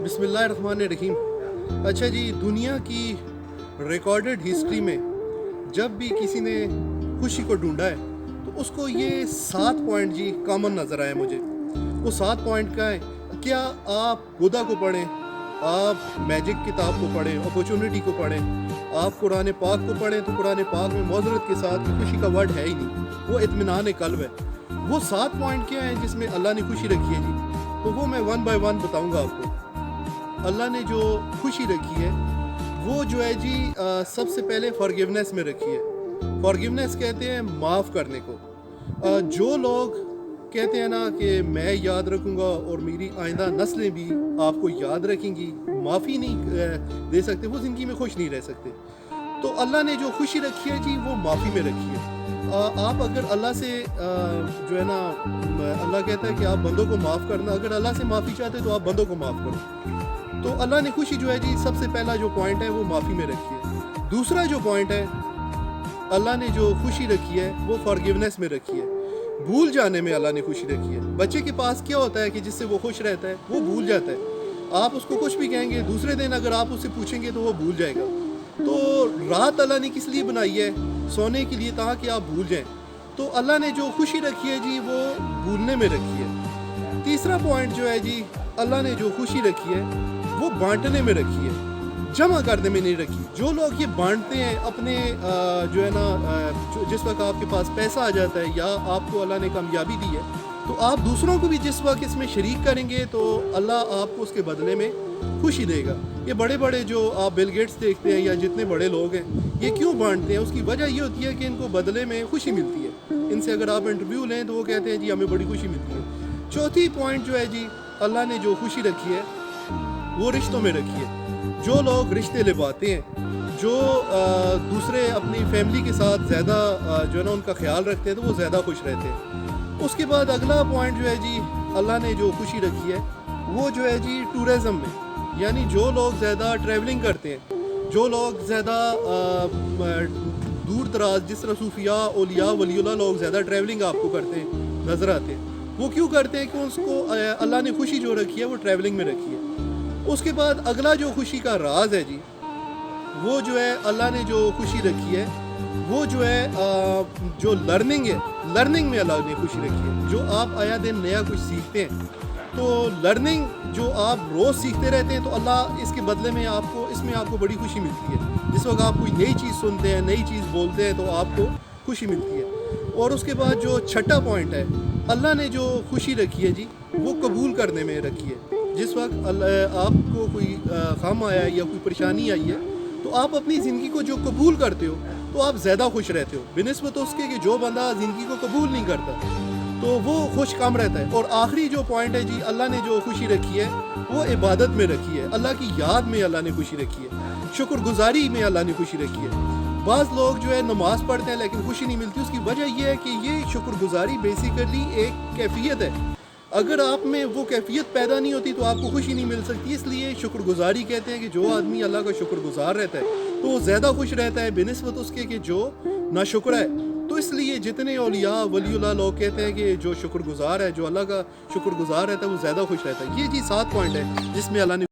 बिस्मिल्लाहिर्रहमानिर्रहीम। अच्छा जी, दुनिया की रिकॉर्डेड हिस्ट्री में जब भी किसी ने खुशी को ढूंढा है तो उसको ये 7 पॉइंट जी कॉमन नज़र आए मुझे। वो 7 पॉइंट का है। क्या आप हुदा को पढ़ें, आप मैजिक किताब को पढ़ें, अपॉर्चुनिटी को पढ़ें, आप कुरान पाक को पढ़ें तो कुरान पाक में मौज़रत के साथ कि खुशी का वर्ड है ही नहीं, वो इत्मीनान क़ल्ब है। वो 7 पॉइंट क्या हैं जिसमें अल्लाह ने खुशी रखी है जी, तो वो मैं 1 बाय 1 बताऊँगा आपको। अल्लाह ने जो खुशी रखी है वो जो है जी सबसे पहले फॉरगिवनेस में रखी है। फॉरगिवनेस कहते हैं माफ़ करने को। जो लोग कहते हैं ना कि मैं याद रखूँगा और मेरी आइंदा नस्लें भी आपको याद रखेंगी, माफ़ी नहीं दे सकते, वो ज़िंदगी में खुश नहीं रह सकते। तो अल्लाह ने जो खुशी रखी है जी वो माफ़ी में रखी है। आप अगर अल्लाह से जो है ना, अल्लाह कहता है कि आप बंदों को माफ़ करना, अगर अल्लाह से माफ़ी चाहते हो तो आप बंदों को माफ़ करो। तो अल्लाह ने खुशी जो है जी सबसे पहला जो पॉइंट है वो माफ़ी में रखी है। दूसरा जो पॉइंट है अल्लाह ने जो खुशी रखी है वो फॉरगिवनेस में रखी है। भूल जाने में अल्लाह ने खुशी रखी है। बच्चे के पास क्या होता है कि जिससे वो खुश रहता है वो भूल जाता है। आप उसको कुछ भी कहेंगे, दूसरे दिन अगर आप उससे पूछेंगे तो वो भूल जाएगा। तो रात अल्लाह ने किस लिए बनाई है? सोने के लिए, ताकि आप भूल जाएं। तो अल्लाह ने जो खुशी रखी है जी वो भूलने में रखी है। तीसरा पॉइंट जो है जी, अल्लाह ने जो खुशी रखी है वो बांटने में रखी है, जमा करने में नहीं रखी। जो लोग ये बांटते हैं अपने जो है ना, जिस वक्त आपके पास पैसा आ जाता है या आपको अल्लाह ने कामयाबी दी है तो आप दूसरों को भी जिस वक्त इसमें शरीक करेंगे तो अल्लाह आपको उसके बदले में खुशी देगा। ये बड़े बड़े जो आप बिल गेट्स देखते हैं या जितने बड़े लोग हैं, ये क्यों बांटते हैं? उसकी वजह ये होती है कि इनको बदले में खुशी मिलती है। इनसे अगर आप इंटरव्यू लें तो वो कहते हैं जी हमें बड़ी खुशी मिलती है। चौथी पॉइंट जो है जी, अल्लाह ने जो खुशी रखी है वो रिश्तों में रखी है। जो लोग रिश्ते निभाते हैं, जो दूसरे अपनी फैमिली के साथ ज़्यादा जो है ना उनका ख्याल रखते हैं तो वो ज़्यादा खुश रहते हैं। उसके बाद अगला पॉइंट जो है जी, अल्लाह ने जो खुशी रखी है वो जो है जी टूरिज़म में, यानी जो लोग ज़्यादा ट्रैवलिंग करते हैं, जो लोग ज़्यादा दूर दराज, जिस तरह सूफिया, औलिया, वलीउल्लाह लोग ज़्यादा ट्रैवलिंग आपको करते हैं नज़र आते हैं, वो क्यों करते हैं? कि उसको अल्लाह ने खुशी जो रखी है वो ट्रैवलिंग में रखी है। उसके बाद अगला जो खुशी का राज है जी, वो जो है अल्लाह ने जो खुशी रखी है वो जो है जो लर्निंग है, लर्निंग में अल्लाह ने खुशी रखी है। जो आप आया दिन नया कुछ सीखते हैं तो लर्निंग जो आप रोज़ सीखते रहते हैं तो अल्लाह इसके बदले में आपको, इसमें आपको बड़ी खुशी मिलती है। जिस वक्त आप कोई नई चीज़ सुनते हैं, नई चीज़ बोलते हैं तो आपको खुशी मिलती है। और उसके बाद जो छठा पॉइंट है, अल्लाह ने जो खुशी रखी है जी वो कबूल करने में रखी है। जिस वक्त आपको कोई गम आया है या कोई परेशानी आई है तो आप अपनी ज़िंदगी को जो कबूल करते हो तो आप ज़्यादा खुश रहते हो बिनिस्बत उसके कि जो बंदा ज़िंदगी को कबूल नहीं करता तो वो खुश कम रहता है। और आखिरी जो पॉइंट है जी, अल्लाह ने जो खुशी रखी है वो इबादत में रखी है। अल्लाह की याद में अल्लाह ने खुशी रखी है, शुक्रगुजारी में अल्लाह ने खुशी रखी है। बाज़ लोग जो है नमाज़ पढ़ते हैं लेकिन खुशी नहीं मिलती। उसकी वजह यह है कि ये शुक्रगुजारी बेसिकली एक कैफियत है। अगर आप में वो कैफियत पैदा नहीं होती तो आपको खुशी नहीं मिल सकती। इसलिए शुक्रगुजारी कहते हैं कि जो आदमी अल्लाह का शुक्रगुजार रहता है तो वो ज़्यादा खुश रहता है बिनिस्बत उसके कि जो नाशुक्र है। तो इसलिए जितने औलिया, वलीउल्लाह लोग कहते हैं कि जो शुक्रगुजार है, जो अल्लाह का शुक्रगुजार रहता है वो ज़्यादा खुश रहता है। ये जी 7 पॉइंट है जिसमें अल्लाह ने